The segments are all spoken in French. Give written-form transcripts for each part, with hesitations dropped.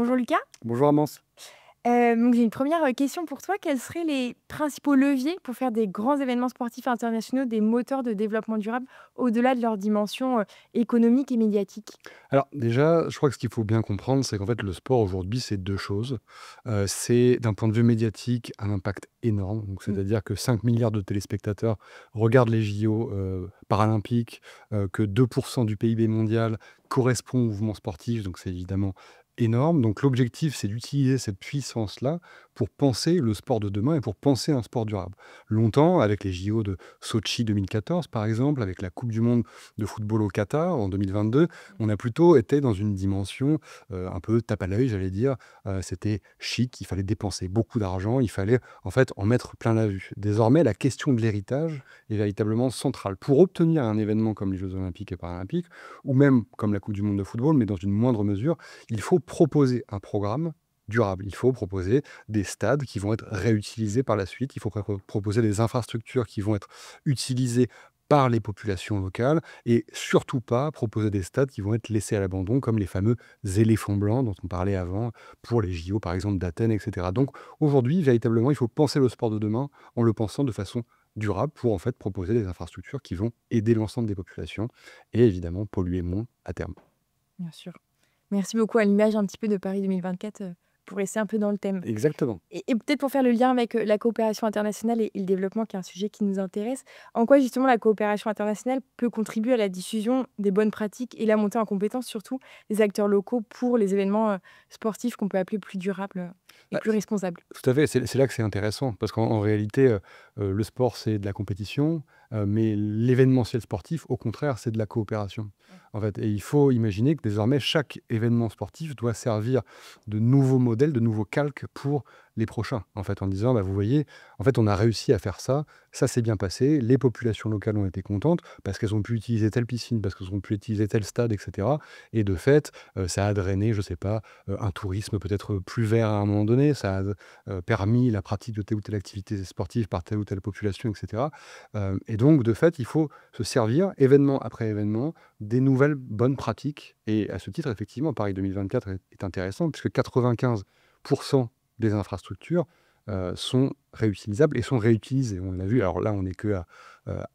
Bonjour Lucas. Bonjour Amance. Donc j'ai une première question pour toi. Quels seraient les principaux leviers pour faire des grands événements sportifs internationaux des moteurs de développement durable au-delà de leur dimension économique et médiatique? Alors déjà, je crois que ce qu'il faut bien comprendre, c'est qu'en fait le sport aujourd'hui, c'est 2 choses. C'est d'un point de vue médiatique un impact énorme, donc Mm. c'est-à-dire que 5 milliards de téléspectateurs regardent les JO, paralympiques, que 2 du PIB mondial correspond au mouvement sportif, donc c'est évidemment énorme. Donc l'objectif, c'est d'utiliser cette puissance-là pour penser le sport de demain et pour penser un sport durable. Longtemps, avec les JO de Sotchi 2014 par exemple, avec la coupe du monde de football au Qatar en 2022, on a plutôt été dans une dimension, un peu tape à l'œil, j'allais dire. C'était chic, il fallait dépenser beaucoup d'argent, il fallait en fait en mettre plein la vue. Désormais, la question de l'héritage est véritablement centrale. Pour obtenir un événement comme les Jeux olympiques et paralympiques, ou même comme la coupe du monde de football, mais dans une moindre mesure, il faut proposer un programme durable. Il faut proposer des stades qui vont être réutilisés par la suite. Il faut proposer des infrastructures qui vont être utilisées par les populations locales et surtout pas proposer des stades qui vont être laissés à l'abandon, comme les fameux éléphants blancs dont on parlait avant pour les JO, par exemple, d'Athènes, etc. Donc aujourd'hui, véritablement, il faut penser le sport de demain en le pensant de façon durable pour en fait proposer des infrastructures qui vont aider l'ensemble des populations et évidemment polluer moins à terme. Bien sûr. Merci beaucoup à l'image un petit peu de Paris 2024 pour rester un peu dans le thème. Exactement. Et peut-être pour faire le lien avec la coopération internationale et le développement, qui est un sujet qui nous intéresse, en quoi justement la coopération internationale peut contribuer à la diffusion des bonnes pratiques et la montée en compétence surtout des acteurs locaux pour les événements sportifs qu'on peut appeler plus durables et Bah, plus responsables? tout à fait, c'est là que c'est intéressant parce qu'en réalité, le sport, c'est de la compétition, mais l'événementiel sportif, au contraire, c'est de la coopération, en fait. Et il faut imaginer que désormais, chaque événement sportif doit servir de nouveaux modèles, de nouveaux calques pour les prochains, en fait, en disant: «Bah, vous voyez, en fait, on a réussi à faire ça s'est bien passé, les populations locales ont été contentes parce qu'elles ont pu utiliser telle piscine, parce qu'elles ont pu utiliser tel stade et cetera et de fait, ça a drainé, je sais pas, un tourisme peut-être plus vert à un moment donné, ça a permis la pratique de telle ou telle activité sportive par telle ou telle population, et cetera. Et donc, de fait, il faut se servir, événement après événement, des nouvelles bonnes pratiques. Et à ce titre, effectivement, Paris 2024 est intéressant, puisque 95 des infrastructures sont réutilisables et sont réutilisées. On l'a vu, alors là, on n'est que à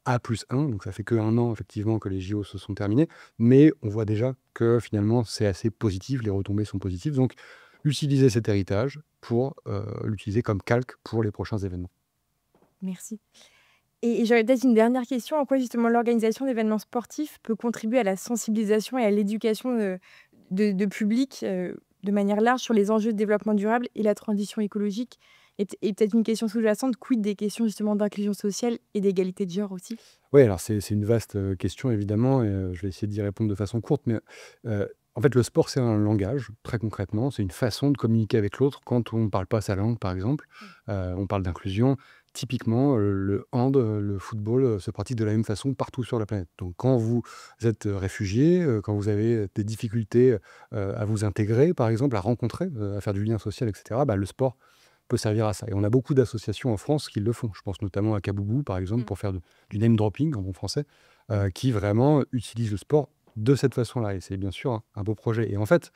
A+1, donc ça fait que un an, effectivement, que les JO se sont terminés, mais on voit déjà que finalement, c'est assez positif, les retombées sont positives. Donc, utiliser cet héritage pour l'utiliser comme calque pour les prochains événements. Merci. Et j'aurais peut-être une dernière question. En quoi justement l'organisation d'événements sportifs peut contribuer à la sensibilisation et à l'éducation de public de manière large sur les enjeux de développement durable et la transition écologique? Et peut-être une question sous-jacente, quid des questions justement d'inclusion sociale et d'égalité de genre aussi? Oui, alors c'est une vaste, question évidemment et je vais essayer d'y répondre de façon courte, mais en fait, le sport, c'est un langage, très concrètement. C'est une façon de communiquer avec l'autre quand on ne parle pas sa langue, par exemple. On parle d'inclusion. Typiquement, le hand, le football, se pratique de la même façon partout sur la planète. Donc quand vous êtes, réfugié, quand vous avez des difficultés, à vous intégrer, par exemple, à rencontrer, à faire du lien social et cetera, bah, le sport peut servir à ça et on a beaucoup d'associations en France qui le font. Je pense notamment à Kaboubou, par exemple, Mmh. pour faire du name dropping en bon français, qui vraiment utilise le sport de cette façon-là et c'est bien sûr un beau projet et en fait,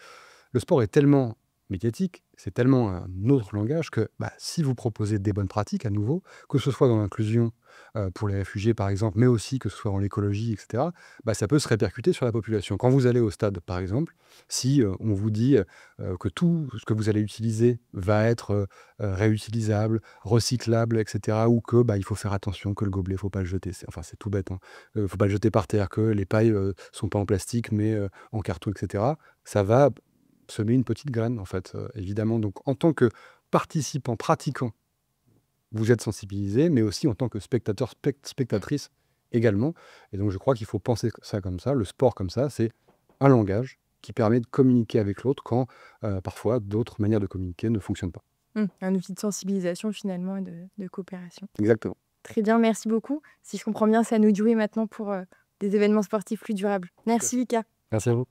le sport est tellement médiatique, c'est tellement un autre langage que, bah, si vous proposez des bonnes pratiques à nouveau, que ce soit dans l'inclusion, pour les réfugiés par exemple, mais aussi que ce soit dans l'écologie et cetera, bah, ça peut se répercuter sur la population. Quand vous allez au stade par exemple, si, on vous dit, que tout ce que vous allez utiliser va être, réutilisable, recyclable et cetera ou que, bah, il faut faire attention, que le gobelet, faut pas le jeter, c'est tout bête, hein, faut pas le jeter par terre, que les pailles, sont pas en plastique mais, en carton et cetera. Ça va semer une petite graine, en fait, évidemment. Donc, en tant que participant, pratiquant, vous êtes sensibilisé, mais aussi en tant que spectateur, spectatrice également. Et donc, je crois qu'il faut penser ça comme ça, le sport comme ça, c'est un langage qui permet de communiquer avec l'autre quand parfois d'autres manières de communiquer ne fonctionnent pas. Un outil de sensibilisation finalement et de coopération. Exactement. Très bien, merci beaucoup. Si je comprends bien, c'est à nous de jouer maintenant pour des événements sportifs plus durables. Tout à Merci fait. Lucas. Merci à vous.